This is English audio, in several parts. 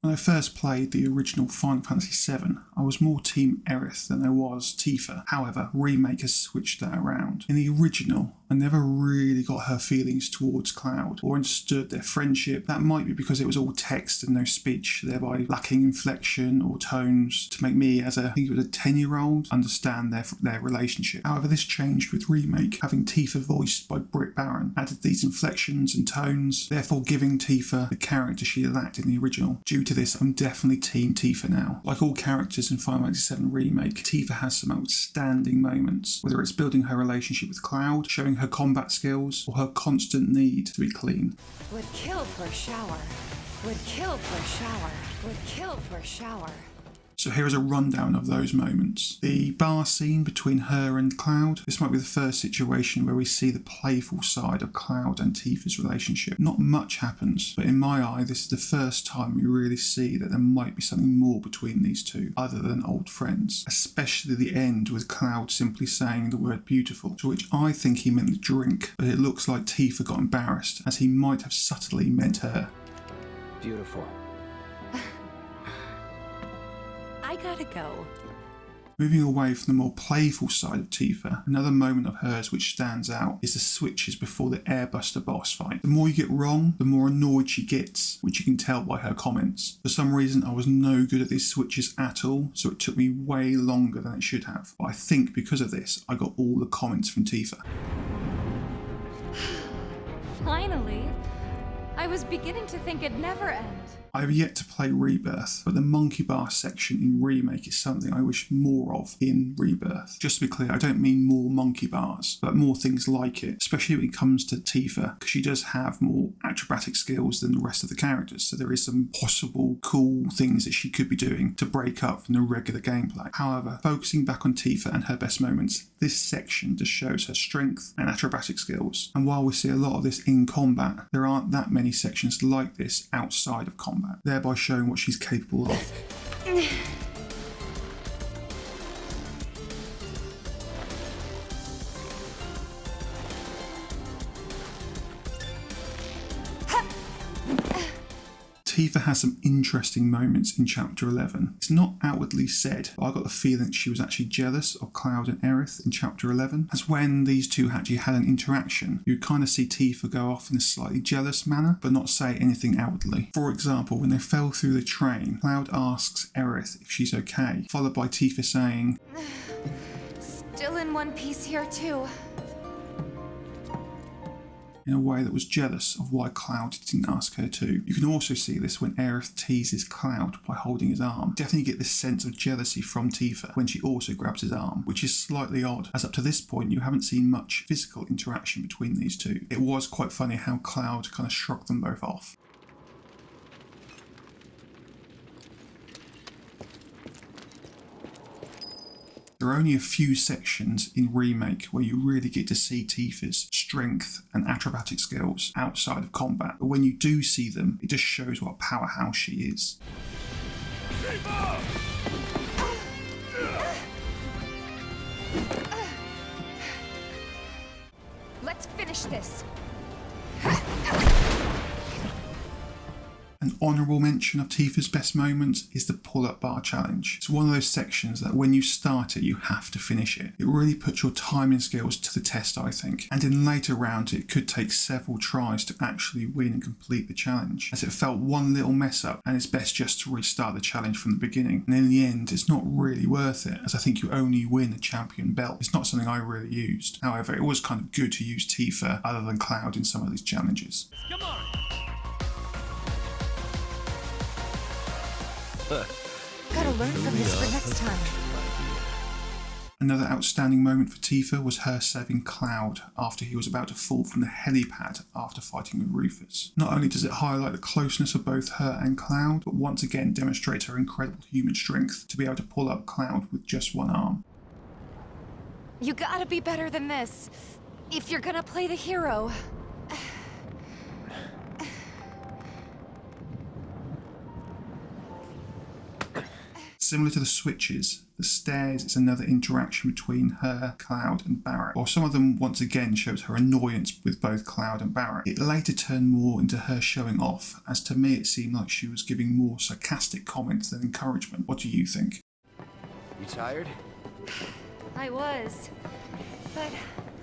When I first played the original Final Fantasy VII, I was more Team Aerith than I was Tifa. However, Remake has switched that around. In the original, I never really got her feelings towards Cloud or understood their friendship. That might be because it was all text and no speech, thereby lacking inflection or tones to make me, as I think it was a 10-year-old, understand their relationship. However, this changed with Remake, having Tifa voiced by Britt Baron, added these inflections and tones, therefore giving Tifa the character she lacked in the original. Due to this, I'm definitely Team Tifa now. Like all characters in Final Fantasy VII Remake, Tifa has some outstanding moments, whether it's building her relationship with Cloud, showing her combat skills, or her constant need to be clean. Would kill for a shower. Would kill for a shower. Would kill for a shower. So here is a rundown of those moments. The bar scene between her and Cloud. This might be the first situation where we see the playful side of Cloud and Tifa's relationship. Not much happens, but in my eye, this is the first time we really see that there might be something more between these two, other than old friends. Especially the end with Cloud simply saying the word beautiful, to which I think he meant the drink, but it looks like Tifa got embarrassed, as he might have subtly meant her. Beautiful. I gotta go. Moving away from the more playful side of Tifa, another moment of hers which stands out is the switches before the Airbuster boss fight. The more you get wrong, the more annoyed she gets, which you can tell by her comments. For some reason, I was no good at these switches at all, so it took me way longer than it should have. But I think because of this, I got all the comments from Tifa. Finally. I was beginning to think it'd never end. I have yet to play Rebirth, but the monkey bar section in Remake is something I wish more of in Rebirth. Just to be clear, I don't mean more monkey bars, but more things like it, especially when it comes to Tifa, because she does have more acrobatic skills than the rest of the characters, so there is some possible cool things that she could be doing to break up from the regular gameplay. However, focusing back on Tifa and her best moments, this section just shows her strength and acrobatic skills. And while we see a lot of this in combat, there aren't that many sections like this outside of combat, thereby showing what she's capable of. Tifa has some interesting moments in Chapter 11. It's not outwardly said, but I got the feeling that she was actually jealous of Cloud and Aerith in Chapter 11. As when these two actually had an interaction, you would kind of see Tifa go off in a slightly jealous manner, but not say anything outwardly. For example, when they fell through the train, Cloud asks Aerith if she's okay, followed by Tifa saying, Still in one piece here too. in a way that was jealous of why Cloud didn't ask her to. You can also see this when Aerith teases Cloud by holding his arm. Definitely get this sense of jealousy from Tifa when she also grabs his arm, which is slightly odd, as up to this point you haven't seen much physical interaction between these two. It was quite funny how Cloud kind of shrugged them both off. There are only a few sections in Remake where you really get to see Tifa's strength and acrobatic skills outside of combat, but when you do see them, it just shows what a powerhouse she is. Let's finish this. An honourable mention of Tifa's best moments is the pull-up bar challenge. It's one of those sections that when you start it, you have to finish it. It really puts your timing skills to the test, I think. And in later rounds, it could take several tries to actually win and complete the challenge, as it felt one little mess up and it's best just to restart the challenge from the beginning. And in the end, it's not really worth it, as I think you only win a champion belt. It's not something I really used. However, it was kind of good to use Tifa other than Cloud in some of these challenges. Come on! Gotta learn from this for next time. Another outstanding moment for Tifa was her saving Cloud after he was about to fall from the helipad after fighting with Rufus. Not only does it highlight the closeness of both her and Cloud, but once again demonstrates her incredible human strength to be able to pull up Cloud with just one arm. You gotta be better than this, if you're gonna play the hero. Similar to the switches, the stairs is another interaction between her, Cloud and Barrett. While some of them once again shows her annoyance with both Cloud and Barrett, it later turned more into her showing off, as to me it seemed like she was giving more sarcastic comments than encouragement. What do you think? You tired? I was. But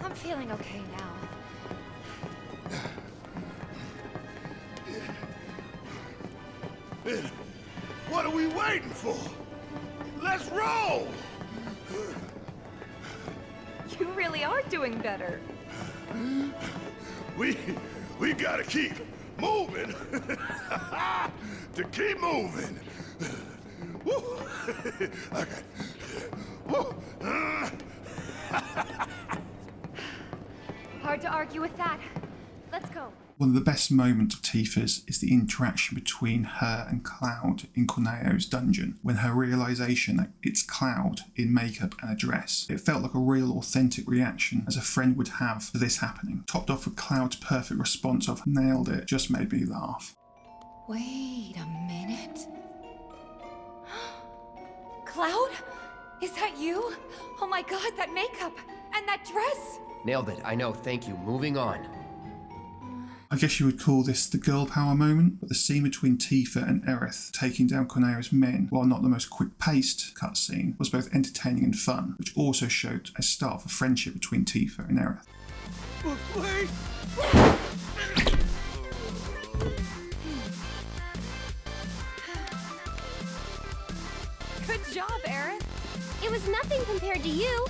I'm feeling okay now. What are we waiting for? Let's roll! You really are doing better. We gotta keep moving. To keep moving. Woo. Okay. Woo. Hard to argue with that. Let's go. One of the best moments of Tifa's is the interaction between her and Cloud in Corneo's dungeon, when her realisation that it's Cloud in makeup and a dress. It felt like a real authentic reaction as a friend would have to this happening. Topped off with Cloud's perfect response of "nailed it," just made me laugh. Wait a minute. Cloud? Is that you? Oh my god, that makeup! And that dress! Nailed it, I know, thank you. Moving on. I guess you would call this the girl power moment, but the scene between Tifa and Aerith taking down Corneo's men, while not the most quick-paced cutscene, was both entertaining and fun, which also showed a start of a friendship between Tifa and Aerith. Wait! Good job, Aerith! It was nothing compared to you.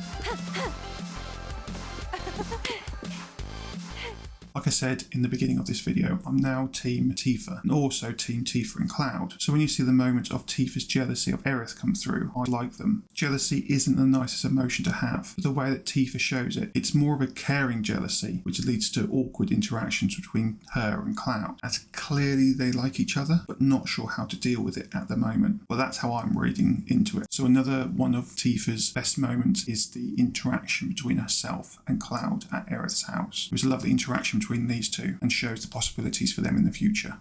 Like I said in the beginning of this video, I'm now Team Tifa, and also Team Tifa and Cloud. So when you see the moments of Tifa's jealousy of Aerith come through, I like them. Jealousy isn't the nicest emotion to have, but the way that Tifa shows it, it's more of a caring jealousy, which leads to awkward interactions between her and Cloud, as clearly they like each other, but not sure how to deal with it at the moment. Well, that's how I'm reading into it. So another one of Tifa's best moments is the interaction between herself and Cloud at Aerith's house. It was a lovely interaction between these two and shows the possibilities for them in the future.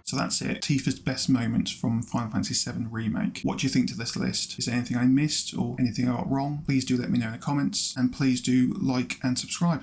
So that's it, Tifa's best moments from Final Fantasy VII Remake. What do you think to this list? Is there anything I missed or anything I got wrong? Please do let me know in the comments, and please do like and subscribe.